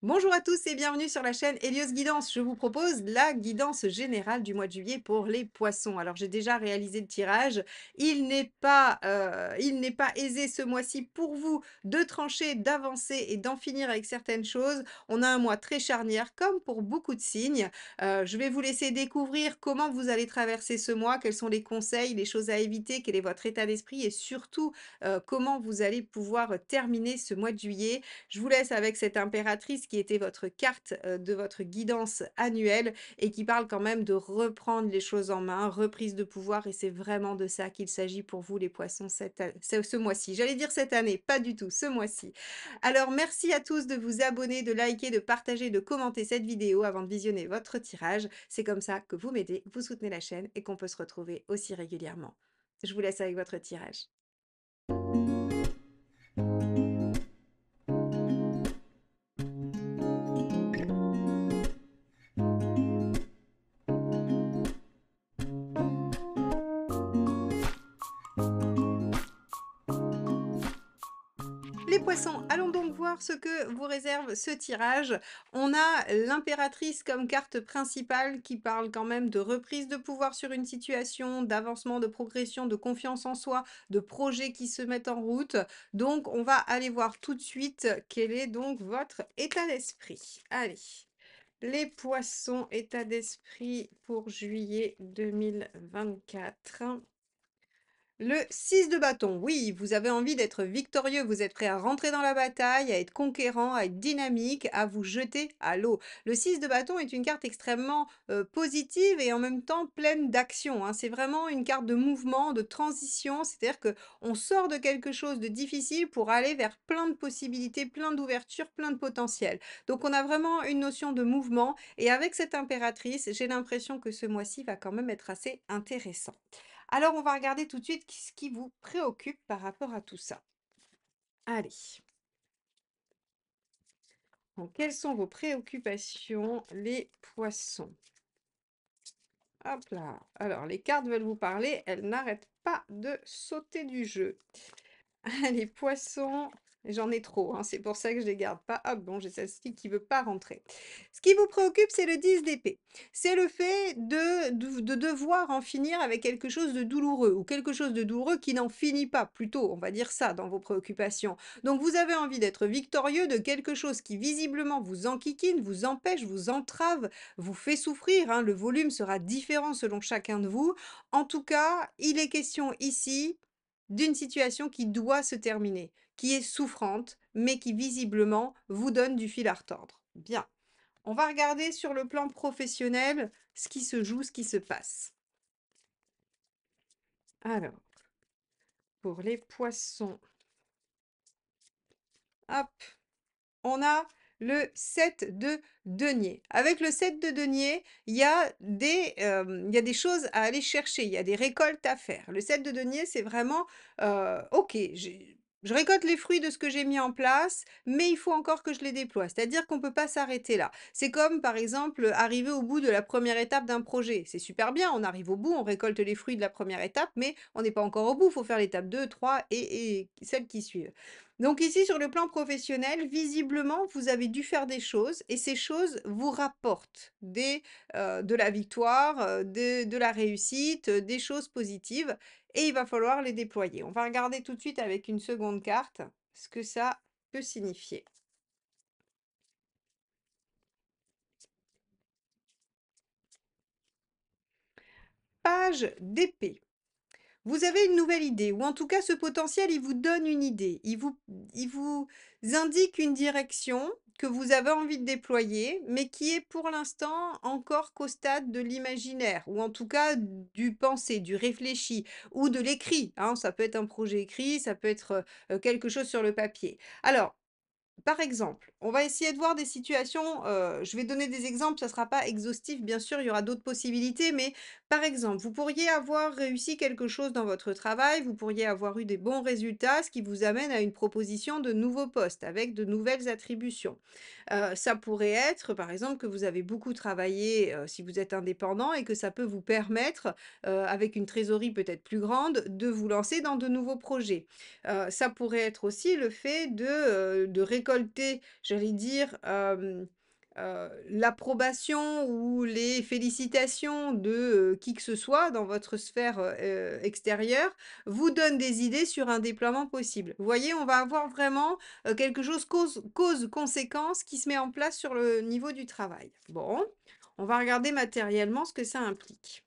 Bonjour à tous et bienvenue sur la chaîne Hélios Guidance. Je vous propose la guidance générale du mois de juillet pour les poissons. Alors j'ai déjà réalisé le tirage. Il n'est pas aisé ce mois-ci pour vous de trancher, d'avancer et d'en finir avec certaines choses. On a un mois très charnière comme pour beaucoup de signes. Je vais vous laisser découvrir comment vous allez traverser ce mois, quels sont les conseils, les choses à éviter, quel est votre état d'esprit et surtout comment vous allez pouvoir terminer ce mois de juillet. Je vous laisse avec cette impératrice qui était votre carte, de votre guidance annuelle et qui parle quand même de reprendre les choses en main, reprise de pouvoir et c'est vraiment de ça qu'il s'agit pour vous les poissons ce mois-ci. J'allais dire cette année, pas du tout, ce mois-ci. Alors merci à tous de vous abonner, de liker, de partager, de commenter cette vidéo avant de visionner votre tirage. C'est comme ça que vous m'aidez, vous soutenez la chaîne et qu'on peut se retrouver aussi régulièrement. Je vous laisse avec votre tirage. Les poissons, allons donc voir ce que vous réserve ce tirage. On a l'impératrice comme carte principale qui parle quand même de reprise de pouvoir sur une situation, d'avancement, de progression, de confiance en soi, de projets qui se mettent en route. Donc, on va aller voir tout de suite quel est donc votre état d'esprit. Allez, les poissons, état d'esprit pour juillet 2024. Le 6 de bâton, oui, vous avez envie d'être victorieux, vous êtes prêt à rentrer dans la bataille, à être conquérant, à être dynamique, à vous jeter à l'eau. Le 6 de bâton est une carte extrêmement positive et en même temps pleine d'action, hein. C'est vraiment une carte de mouvement, de transition, c'est-à-dire que on sort de quelque chose de difficile pour aller vers plein de possibilités, plein d'ouvertures, plein de potentiel. Donc on a vraiment une notion de mouvement et avec cette impératrice, j'ai l'impression que ce mois-ci va quand même être assez intéressant. Alors, on va regarder tout de suite ce qui vous préoccupe par rapport à tout ça. Allez, donc quelles sont vos préoccupations, les poissons? Hop là. Alors, les cartes veulent vous parler, elles n'arrêtent pas de sauter du jeu. Les poissons, j'en ai trop, hein, c'est pour ça que je les garde pas. Hop, bon, j'ai celle-ci qui veut pas rentrer. Ce qui vous préoccupe, c'est le 10 d'épée. C'est le fait de devoir en finir avec quelque chose de douloureux ou quelque chose de douloureux qui n'en finit pas, plutôt, on va dire ça dans vos préoccupations. Donc vous avez envie d'être victorieux de quelque chose qui visiblement vous enquiquine, vous empêche, vous entrave, vous fait souffrir, hein. Le volume sera différent selon chacun de vous. En tout cas, il est question ici d'une situation qui doit se terminer, qui est souffrante, mais qui visiblement vous donne du fil à retordre. Bien, on va regarder sur le plan professionnel ce qui se joue, ce qui se passe. Alors, pour les poissons, hop, on a le 7 de denier. Avec le 7 de denier, il y a des choses à aller chercher, il y a des récoltes à faire. Le 7 de denier, c'est vraiment, OK, je récolte les fruits de ce que j'ai mis en place, mais il faut encore que je les déploie. C'est-à-dire qu'on ne peut pas s'arrêter là. C'est comme, par exemple, arriver au bout de la première étape d'un projet. C'est super bien, on arrive au bout, on récolte les fruits de la première étape, mais on n'est pas encore au bout. Il faut faire l'étape 2, 3 et celles qui suivent. Donc ici, sur le plan professionnel, visiblement, vous avez dû faire des choses et ces choses vous rapportent de la victoire, de la réussite, des choses positives et il va falloir les déployer. On va regarder tout de suite avec une seconde carte ce que ça peut signifier. Page d'épée. Vous avez une nouvelle idée ou en tout cas ce potentiel, il vous donne une idée. Il vous indique une direction que vous avez envie de déployer, mais qui est pour l'instant encore qu'au stade de l'imaginaire ou en tout cas du pensé, du réfléchi ou de l'écrit, hein. Ça peut être un projet écrit, ça peut être, quelque chose sur le papier. Alors par exemple, on va essayer de voir des situations, je vais donner des exemples, ça ne sera pas exhaustif, bien sûr, il y aura d'autres possibilités, mais par exemple, vous pourriez avoir réussi quelque chose dans votre travail, vous pourriez avoir eu des bons résultats, ce qui vous amène à une proposition de nouveaux postes avec de nouvelles attributions. Ça pourrait être, par exemple, que vous avez beaucoup travaillé, si vous êtes indépendant et que ça peut vous permettre, avec une trésorerie peut-être plus grande, de vous lancer dans de nouveaux projets. Ça pourrait être aussi le fait de récolter récolter, j'allais dire, l'approbation ou les félicitations de, qui que ce soit dans votre sphère, extérieure, vous donne des idées sur un déploiement possible. Vous voyez, on va avoir vraiment, quelque chose cause-conséquence qui se met en place sur le niveau du travail. Bon, on va regarder matériellement ce que ça implique.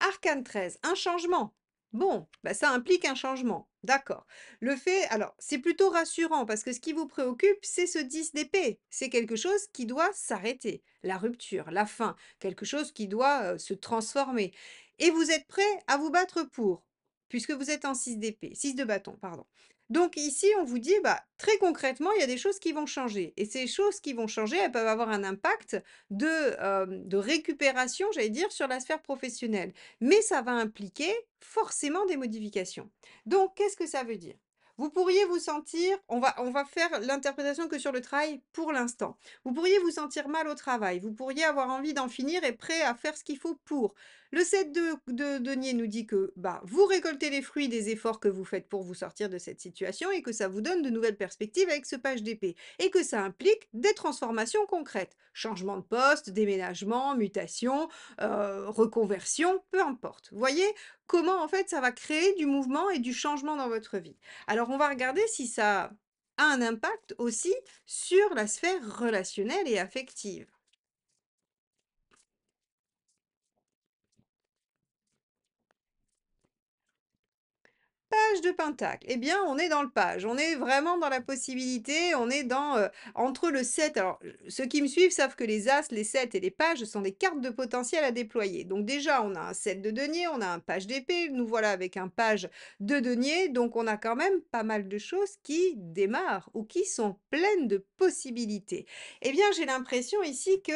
Arcane 13, un changement. Bon, bah, ça implique un changement. D'accord. Le fait, alors, c'est plutôt rassurant parce que ce qui vous préoccupe, c'est ce 10 d'épée. C'est quelque chose qui doit s'arrêter. La rupture, la fin, quelque chose qui doit se transformer. Et vous êtes prêt à vous battre pour, puisque vous êtes en 6 d'épée, 6 de bâton, pardon. Donc ici, on vous dit, bah, très concrètement, il y a des choses qui vont changer. Et ces choses qui vont changer, elles peuvent avoir un impact de récupération, j'allais dire, sur la sphère professionnelle. Mais ça va impliquer forcément des modifications. Donc, qu'est-ce que ça veut dire? Vous pourriez vous sentir, on va faire l'interprétation que sur le travail pour l'instant. Vous pourriez vous sentir mal au travail, vous pourriez avoir envie d'en finir et prêt à faire ce qu'il faut pour. Le 7 de denier nous dit que bah, vous récoltez les fruits des efforts que vous faites pour vous sortir de cette situation et que ça vous donne de nouvelles perspectives avec ce page d'épée et que ça implique des transformations concrètes. Changement de poste, déménagement, mutation, reconversion, peu importe. Vous voyez comment en fait ça va créer du mouvement et du changement dans votre vie. Alors on va regarder si ça a un impact aussi sur la sphère relationnelle et affective. Page de pentacle. Eh bien, on est dans le page. On est vraiment dans la possibilité, on est dans, entre le 7. Alors, ceux qui me suivent savent que les as, les 7 et les pages sont des cartes de potentiel à déployer. Donc déjà, on a un 7 de denier, on a un page d'épée, nous voilà avec un page de denier, donc on a quand même pas mal de choses qui démarrent ou qui sont pleines de possibilités. Eh bien, j'ai l'impression ici que,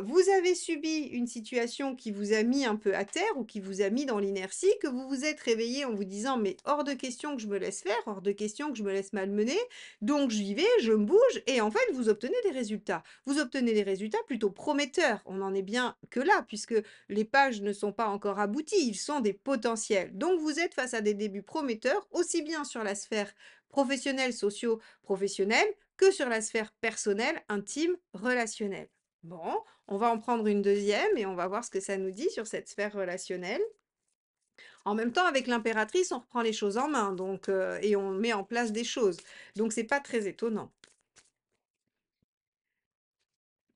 vous avez subi une situation qui vous a mis un peu à terre ou qui vous a mis dans l'inertie, que vous vous êtes réveillé en vous disant: «Mais hors de question que je me laisse faire, hors de question que je me laisse malmener, donc j'y vais, je me bouge» et en fait, vous obtenez des résultats. Vous obtenez des résultats plutôt prometteurs. On n'en est bien que là, puisque les pages ne sont pas encore abouties, ils sont des potentiels. Donc vous êtes face à des débuts prometteurs, aussi bien sur la sphère professionnelle, socio-professionnelle, que sur la sphère personnelle, intime, relationnelle. Bon, on va en prendre une deuxième et on va voir ce que ça nous dit sur cette sphère relationnelle. En même temps, avec l'impératrice, on reprend les choses en main, donc et on met en place des choses. Donc c'est pas très étonnant.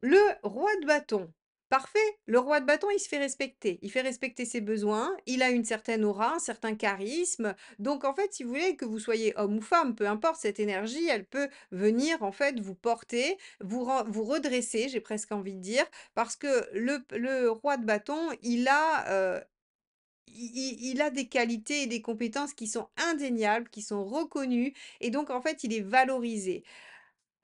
Le roi de bâton. Parfait, le roi de bâton, il se fait respecter. Il fait respecter ses besoins, il a une certaine aura, un certain charisme. Donc en fait, si vous voulez, que vous soyez homme ou femme, peu importe, cette énergie, elle peut venir en fait vous porter, vous redresser, j'ai presque envie de dire, parce que le roi de bâton, il a des qualités et des compétences qui sont indéniables, qui sont reconnues, et donc en fait, il est valorisé.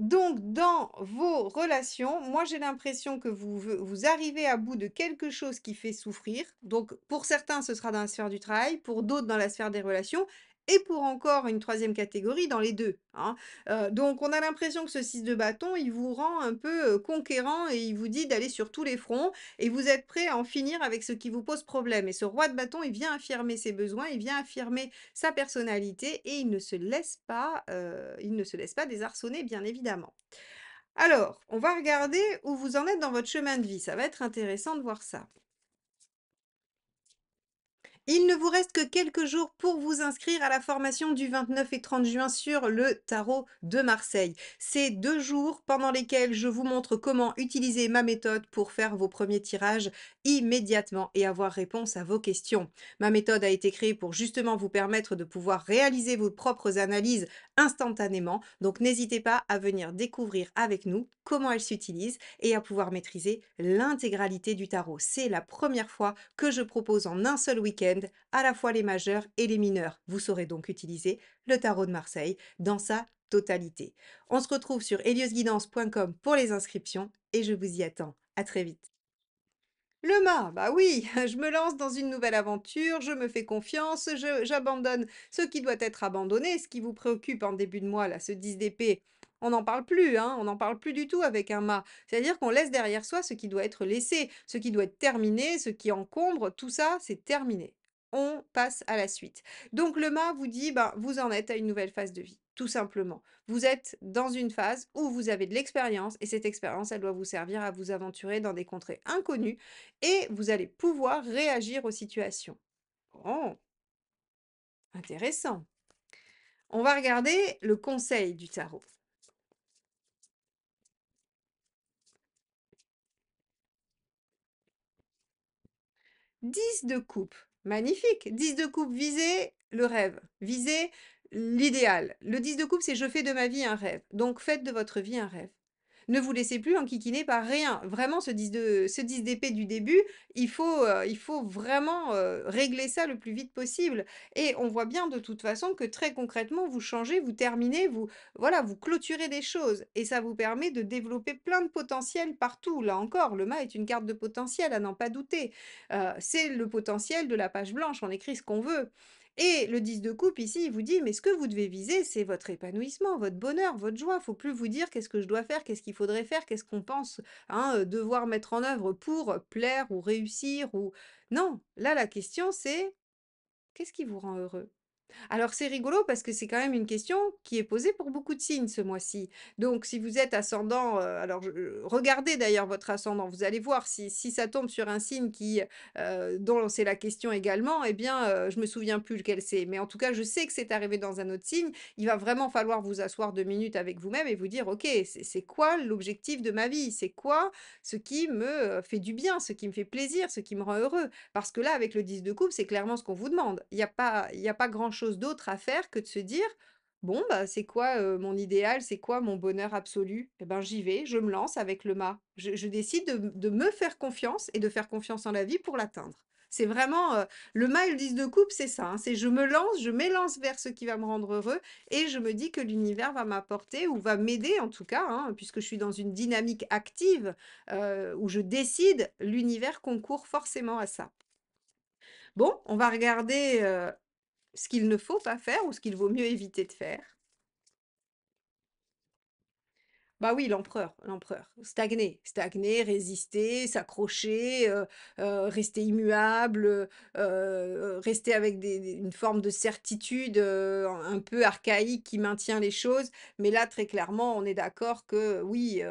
Donc, dans vos relations, moi, j'ai l'impression que vous arrivez à bout de quelque chose qui fait souffrir. Donc, pour certains, ce sera dans la sphère du travail, pour d'autres, dans la sphère des relations, et pour encore une troisième catégorie, dans les deux, hein. Donc, on a l'impression que ce 6 de bâton, il vous rend un peu conquérant et il vous dit d'aller sur tous les fronts et vous êtes prêt à en finir avec ce qui vous pose problème. Et ce roi de bâton, il vient affirmer ses besoins, il vient affirmer sa personnalité et il ne se laisse pas désarçonner, bien évidemment. Alors, on va regarder où vous en êtes dans votre chemin de vie. Ça va être intéressant de voir ça. Il ne vous reste que quelques jours pour vous inscrire à la formation du 29 et 30 juin sur le tarot de Marseille. C'est 2 jours pendant lesquels je vous montre comment utiliser ma méthode pour faire vos premiers tirages immédiatement et avoir réponse à vos questions. Ma méthode a été créée pour justement vous permettre de pouvoir réaliser vos propres analyses instantanément. Donc n'hésitez pas à venir découvrir avec nous comment elle s'utilise et à pouvoir maîtriser l'intégralité du tarot. C'est la première fois que je propose en un seul week-end à la fois les majeurs et les mineurs. Vous saurez donc utiliser le tarot de Marseille dans sa totalité. On se retrouve sur heliosguidance.com pour les inscriptions et je vous y attends. À très vite. Le mât, bah oui, je me lance dans une nouvelle aventure, je me fais confiance, j'abandonne ce qui doit être abandonné, ce qui vous préoccupe en début de mois, là, ce 10 d'épée. On n'en parle plus, hein, on n'en parle plus du tout avec un mât. C'est-à-dire qu'on laisse derrière soi ce qui doit être laissé, ce qui doit être terminé, ce qui encombre, tout ça, c'est terminé. on passe à la suite. Donc le mât vous dit, ben, vous en êtes à une nouvelle phase de vie, tout simplement. Vous êtes dans une phase où vous avez de l'expérience et cette expérience, elle doit vous servir à vous aventurer dans des contrées inconnues et vous allez pouvoir réagir aux situations. Oh, intéressant. On va regarder le conseil du tarot. 10 de coupe, magnifique. 10 de coupe, visez le rêve, visez l'idéal. Le 10 de coupe, c'est je fais de ma vie un rêve. Donc faites de votre vie un rêve. Ne vous laissez plus enquiquiner par rien. Vraiment, ce 10 d'épée du début, il faut vraiment régler ça le plus vite possible. Et on voit bien de toute façon que très concrètement, vous changez, vous terminez, voilà, vous clôturez des choses. Et ça vous permet de développer plein de potentiel partout. Là encore, le mât est une carte de potentiel, à n'en pas douter. C'est le potentiel de la page blanche, on écrit ce qu'on veut. Et le 10 de coupe ici, il vous dit, mais ce que vous devez viser, c'est votre épanouissement, votre bonheur, votre joie. Faut plus vous dire qu'est-ce que je dois faire, qu'est-ce qu'il faudrait faire, qu'est-ce qu'on pense hein, devoir mettre en œuvre pour plaire ou réussir ou... Non, là la question c'est, qu'est-ce qui vous rend heureux? Alors c'est rigolo parce que c'est quand même une question qui est posée pour beaucoup de signes ce mois-ci. Donc si vous êtes ascendant, alors regardez d'ailleurs votre ascendant, vous allez voir si ça tombe sur un signe qui, dont c'est la question également, eh bien, je me souviens plus lequel c'est. Mais en tout cas, je sais que c'est arrivé dans un autre signe. Il va vraiment falloir vous asseoir 2 minutes avec vous-même et vous dire: «OK, c'est quoi l'objectif de ma vie? C'est quoi ce qui me, fait du bien, ce qui me fait plaisir, ce qui me rend heureux?» Parce que là, avec le 10 de coupe, c'est clairement ce qu'on vous demande. Il y a pas grand-chose d'autre à faire que de se dire: «Bon, bah, c'est quoi, mon idéal? C'est quoi mon bonheur absolu? Et ben, j'y vais, je me lance avec le mât. Je décide de me faire confiance et de faire confiance en la vie pour l'atteindre». C'est vraiment, le mât et le 10 de coupe, c'est ça, hein, c'est je me lance, je m'élance vers ce qui va me rendre heureux et je me dis que l'univers va m'apporter ou va m'aider en tout cas, hein, puisque je suis dans une dynamique active, où je décide, l'univers concourt forcément à ça. Bon, on va regarder, ce qu'il ne faut pas faire ou ce qu'il vaut mieux éviter de faire. Bah oui, l'empereur. Stagner, résister, s'accrocher, rester immuable, rester avec une forme de certitude, un peu archaïque qui maintient les choses. Mais là, très clairement, on est d'accord que oui,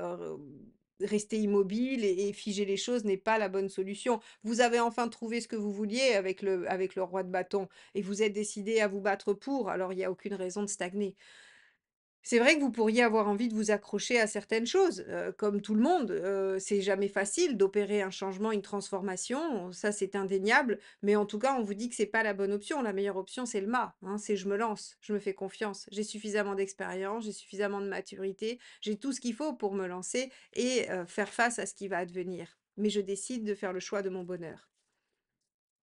rester immobile et figer les choses n'est pas la bonne solution. Vous avez enfin trouvé ce que vous vouliez avec le roi de bâton et vous êtes décidé à vous battre pour, alors il y a aucune raison de stagner. C'est vrai que vous pourriez avoir envie de vous accrocher à certaines choses, comme tout le monde, c'est jamais facile d'opérer un changement, une transformation, ça c'est indéniable, mais en tout cas, on vous dit que c'est pas la bonne option. La meilleure option, c'est le mât, hein, c'est je me lance, je me fais confiance. J'ai suffisamment d'expérience, j'ai suffisamment de maturité, j'ai tout ce qu'il faut pour me lancer et faire face à ce qui va advenir. Mais je décide de faire le choix de mon bonheur.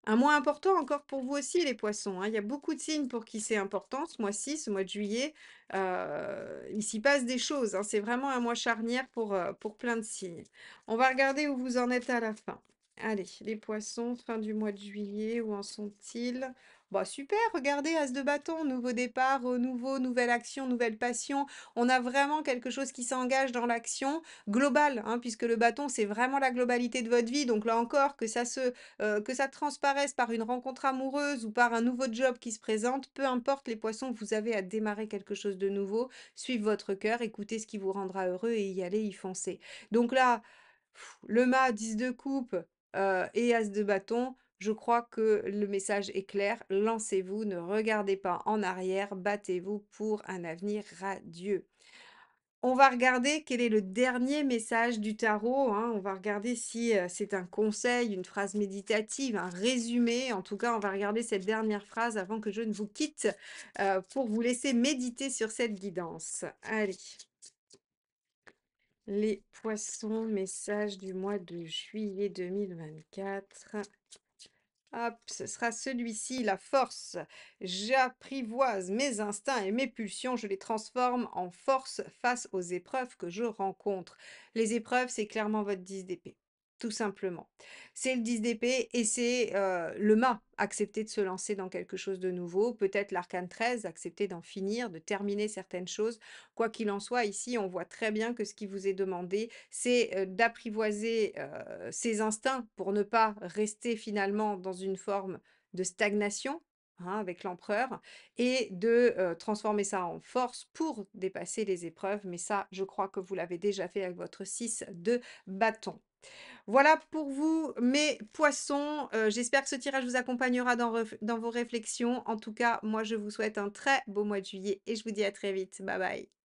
Un mois important encore pour vous aussi les poissons, hein. Il y a beaucoup de signes pour qui c'est important ce mois-ci, ce mois de juillet. Il s'y passe des choses, hein. C'est vraiment un mois charnière pour plein de signes. On va regarder où vous en êtes à la fin. Allez, les poissons, fin du mois de juillet, où en sont-ils? Bah super, regardez, as de bâton, nouveau départ, renouveau, nouvelle action, nouvelle passion. On a vraiment quelque chose qui s'engage dans l'action globale, hein, puisque le bâton, c'est vraiment la globalité de votre vie. Donc là encore, que ça transparaisse par une rencontre amoureuse ou par un nouveau job qui se présente, peu importe les poissons, vous avez à démarrer quelque chose de nouveau, suivre votre cœur, écouter ce qui vous rendra heureux et y aller, y foncer. Donc là, le mât, 10 de coupe et as de bâton, je crois que le message est clair. Lancez-vous, ne regardez pas en arrière, battez-vous pour un avenir radieux. On va regarder quel est le dernier message du tarot, hein. On va regarder si, c'est un conseil, une phrase méditative, un résumé. En tout cas, on va regarder cette dernière phrase avant que je ne vous quitte, pour vous laisser méditer sur cette guidance. Allez, les poissons, message du mois de juillet 2024. Hop, ce sera celui-ci, la force. J'apprivoise mes instincts et mes pulsions, je les transforme en force face aux épreuves que je rencontre. Les épreuves, c'est clairement votre 10 d'épée, tout simplement. C'est le 10 d'épée et c'est le mât, accepter de se lancer dans quelque chose de nouveau. Peut-être l'arcane 13, accepter d'en finir, de terminer certaines choses. Quoi qu'il en soit, ici, on voit très bien que ce qui vous est demandé, c'est d'apprivoiser ses instincts pour ne pas rester finalement dans une forme de stagnation, hein, avec l'empereur et de, transformer ça en force pour dépasser les épreuves. Mais ça, je crois que vous l'avez déjà fait avec votre 6 de bâton. Voilà pour vous, mes poissons. J'espère que ce tirage vous accompagnera dans vos réflexions. En tout cas, moi, je vous souhaite un très beau mois de juillet et je vous dis à très vite. Bye bye.